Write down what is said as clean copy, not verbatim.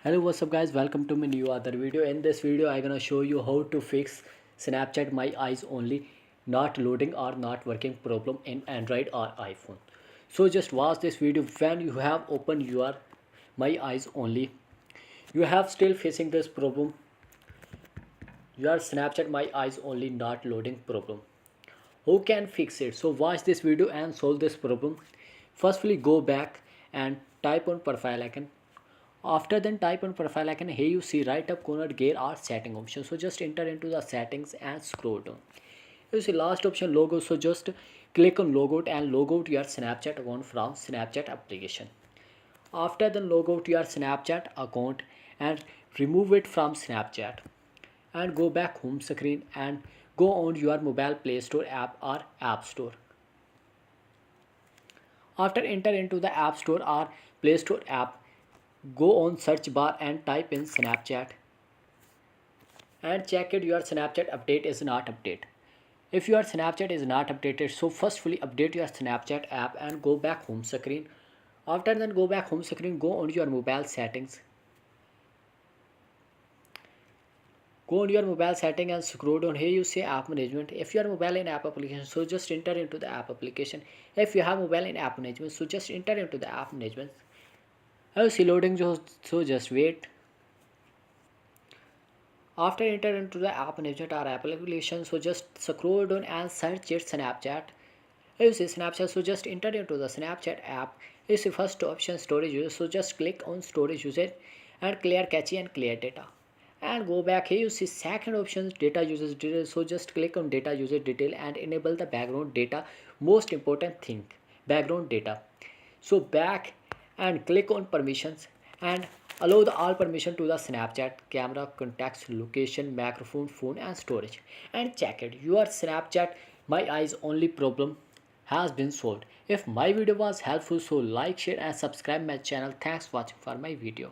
Hello, what's up guys, welcome to my new other video. In this video I'm gonna show you how to fix Snapchat my eyes only not loading or not working problem in Android or iPhone. So just watch this video. When you have opened your my eyes only, you have still facing this problem, your Snapchat my eyes only not loading problem. Who can fix it? So watch this video and solve this problem. Firstly, go back and type on profile icon. After then type on profile icon, here you see right up corner gear or setting option. So just enter into the settings and scroll down. You see last option logo. So just click on logout and log out your Snapchat account from Snapchat application. After then log out your Snapchat account and remove it from Snapchat. And go back home screen and go on your mobile Play Store app or App Store. After enter into the App Store or Play Store app, go on search bar and type in Snapchat and check it your Snapchat update is not update. If your Snapchat is not updated, so firstly update your Snapchat app and go back home screen. After then go back home screen, go on your mobile settings. Go on your mobile setting and scroll down. Here you see app management. If you are mobile in app application, so just enter into the app application. If you have mobile in app management, so just enter into the app management. I see loading, so just wait. After enter into the app management or application, so just scroll down and search it Snapchat. You see Snapchat, so just enter into the Snapchat app. You see first option storage usage, so just click on storage usage and clear cache and clear data. And go back, here you see second option data usage detail, so just click on data usage detail and enable the background data. Most important thing, background data. So back and click on permissions and allow the all permission to the Snapchat camera, contacts, location, microphone, phone and storage, and check it your Snapchat my eyes only problem has been solved. If my video was helpful, so like, share and subscribe my channel. Thanks for watching for my video.